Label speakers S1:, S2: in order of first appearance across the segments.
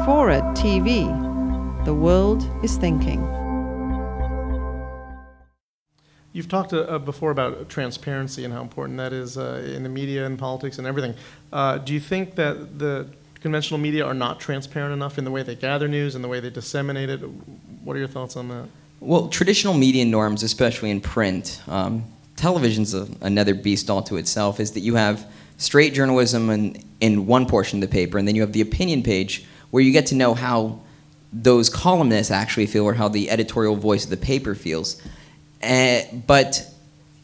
S1: FORA.tv. The world is thinking.
S2: You've talked before about transparency and how important that is in the media and politics and everything. Do you think that the conventional media are not transparent enough in the way they gather news and the way they disseminate it? What are your thoughts on that?
S3: Well, traditional media norms, especially in print, television's another beast all to itself, is that you have straight journalism in one portion of the paper, and then you have the opinion page where you get to know how those columnists actually feel or how the editorial voice of the paper feels. But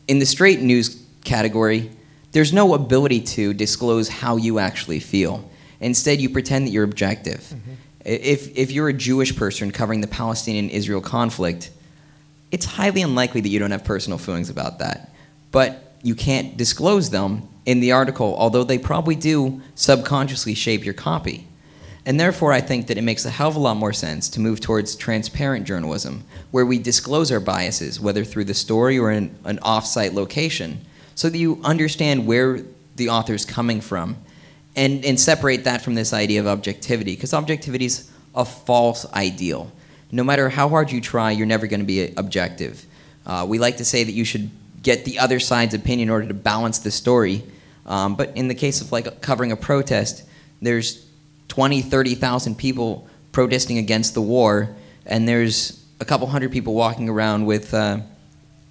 S3: in the straight news category, there's no ability to disclose how you actually feel. Instead, you pretend that you're objective. Mm-hmm. If you're a Jewish person covering the Palestinian-Israel conflict, it's highly unlikely that you don't have personal feelings about that. But you can't disclose them in the article, although they probably do subconsciously shape your copy. And therefore, I think that it makes a hell of a lot more sense to move towards transparent journalism, where we disclose our biases, whether through the story or in an off-site location, so that you understand where the author's coming from, and separate that from this idea of objectivity, because objectivity is a false ideal. No matter how hard you try, you're never going to be objective. We like to say that you should get the other side's opinion in order to balance the story, but in the case of like covering a protest, there's 20, 30,000 people protesting against the war, and there's a couple hundred people walking around with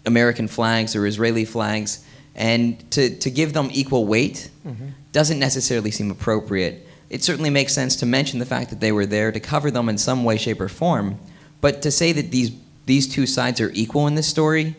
S3: American flags or Israeli flags, and to give them equal weight doesn't necessarily seem appropriate. It certainly makes sense to mention the fact that they were there, to cover them in some way, shape, or form, but to say that these two sides are equal in this story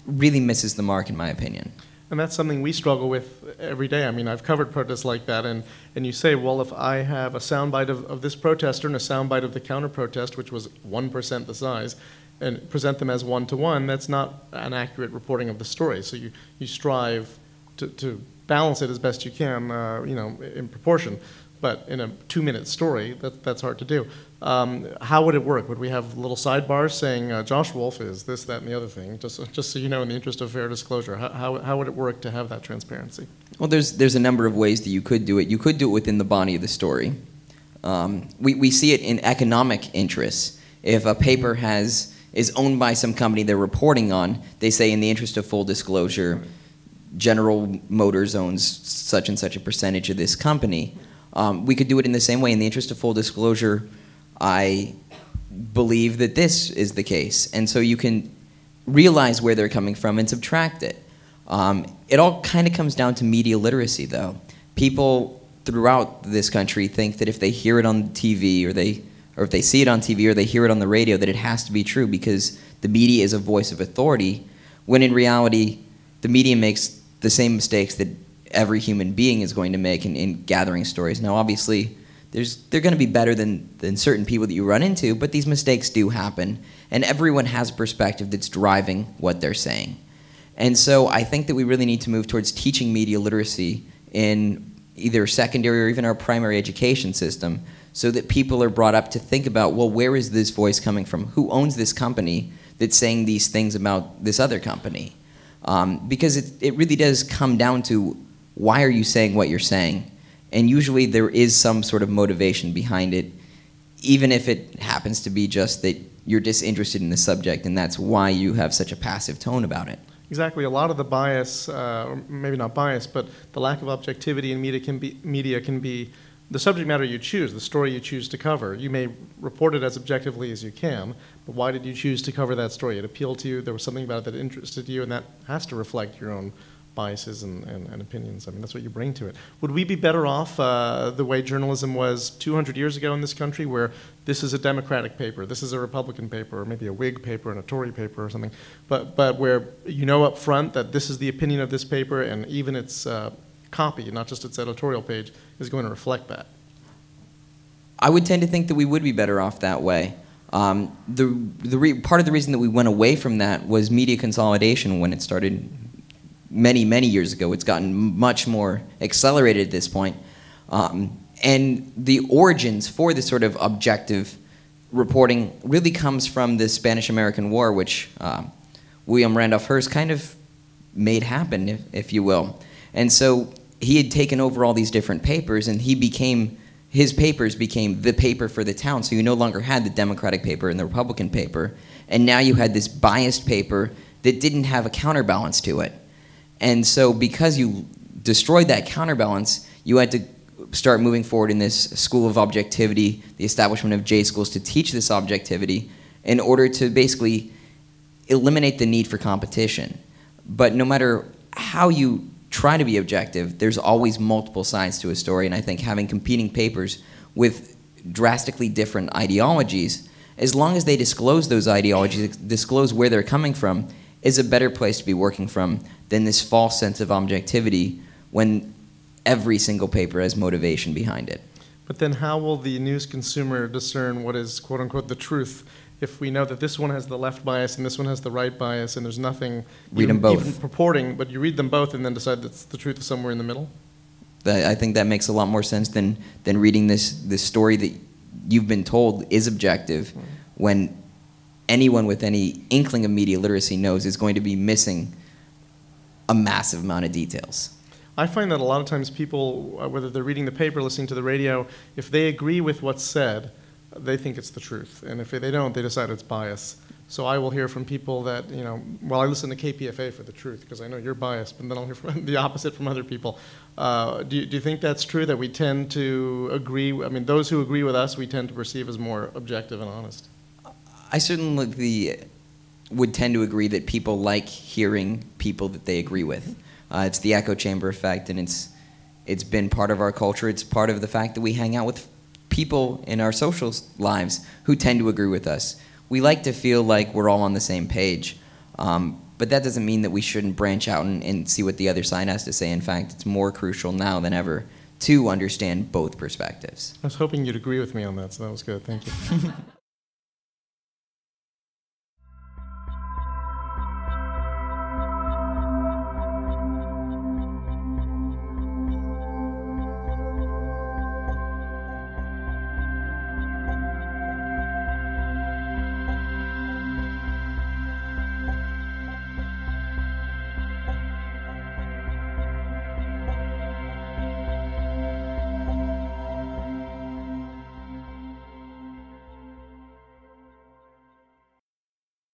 S3: really misses the mark, in my opinion.
S2: And that's something we struggle with every day. I mean, I've covered protests like that, and you say, well, if I have a soundbite of this protester and a soundbite of the counter-protest, which was 1% the size, and present them as one-to-one, that's not an accurate reporting of the story. So you strive to balance it as best you can, in proportion. But in a 2-minute story, that's hard to do. How would it work? Would we have little sidebars saying Josh Wolf is this, that, and the other thing? Just so you know, in the interest of fair disclosure, how would it work to have that transparency? Well,
S3: there's a number of ways that you could do it. You could do it within the body of the story. We see it in economic interests. If a paper is owned by some company they're reporting on, they say in the interest of full disclosure, right, General Motors owns such and such a percentage of this company. We could do it in the same way. In the interest of full disclosure, I believe that this is the case. And so you can realize where they're coming from and subtract it. It all kind of comes down to media literacy, though. People throughout this country think that if they hear it on TV or if they see it on TV or they hear it on the radio, that it has to be true because the media is a voice of authority, when in reality, the media makes the same mistakes that every human being is going to make in gathering stories. Now, obviously, they're going to be better than certain people that you run into, but these mistakes do happen, and everyone has a perspective that's driving what they're saying. And so I think that we really need to move towards teaching media literacy in either secondary or even our primary education system, so that people are brought up to think about, well, where is this voice coming from? Who owns this company that's saying these things about this other company? Because it really does come down to, why are you saying what you're saying? And usually there is some sort of motivation behind it, even if it happens to be just that you're disinterested in the subject, and that's why you have such a passive tone about it.
S2: Exactly. A lot of the bias, or maybe not bias, but the lack of objectivity in media can be the subject matter you choose, the story you choose to cover. You may report it as objectively as you can, but why did you choose to cover that story? It appealed to you, there was something about it that interested you, and that has to reflect your own biases and opinions. I mean, that's what you bring to it. Would we be better off the way journalism was 200 years ago in this country, where this is a Democratic paper, this is a Republican paper, or maybe a Whig paper and a Tory paper or something, but where you know up front that this is the opinion of this paper, and even its copy, not just its editorial page, is going to reflect that?
S3: I would tend to think that we would be better off that way. Part of the reason that we went away from that was media consolidation when it started many, many years ago. It's gotten much more accelerated at this point. And the origins for this sort of objective reporting really comes from the Spanish-American War, which William Randolph Hearst kind of made happen, if you will. And so he had taken over all these different papers, and he became his papers became the paper for the town. So you no longer had the Democratic paper and the Republican paper, and now you had this biased paper that didn't have a counterbalance to it. And so because you destroyed that counterbalance, you had to start moving forward in this school of objectivity, the establishment of J schools to teach this objectivity in order to basically eliminate the need for competition. But no matter how you try to be objective, there's always multiple sides to a story, and I think having competing papers with drastically different ideologies, as long as they disclose those ideologies, disclose where they're coming from, is a better place to be working from than this false sense of objectivity when every single paper has motivation behind it.
S2: But then how will the news consumer discern what is, quote unquote, the truth if we know that this one has the left bias and this one has the right bias and there's nothing
S3: Read them both.
S2: even purporting, but you read them both and then decide that the truth is somewhere in the middle?
S3: I think that makes a lot more sense than reading this story that you've been told is objective when anyone with any inkling of media literacy knows is going to be missing a massive amount of details.
S2: I find that a lot of times people, whether they're reading the paper, listening to the radio, if they agree with what's said, they think it's the truth. And if they don't, they decide it's bias. So I will hear from people that, you know, well, I listen to KPFA for the truth because I know you're biased, but then I'll hear from the opposite from other people. Do you think that's true, that we tend to agree? I mean, those who agree with us, we tend to perceive as more objective and honest.
S3: I certainly would tend to agree that people like hearing people that they agree with. It's the echo chamber effect, and it's been part of our culture. It's part of the fact that we hang out with people in our social lives who tend to agree with us. We like to feel like we're all on the same page, but that doesn't mean that we shouldn't branch out and see what the other side has to say. In fact, it's more crucial now than ever to understand both perspectives.
S2: I was hoping you'd agree with me on that, so that was good. Thank you.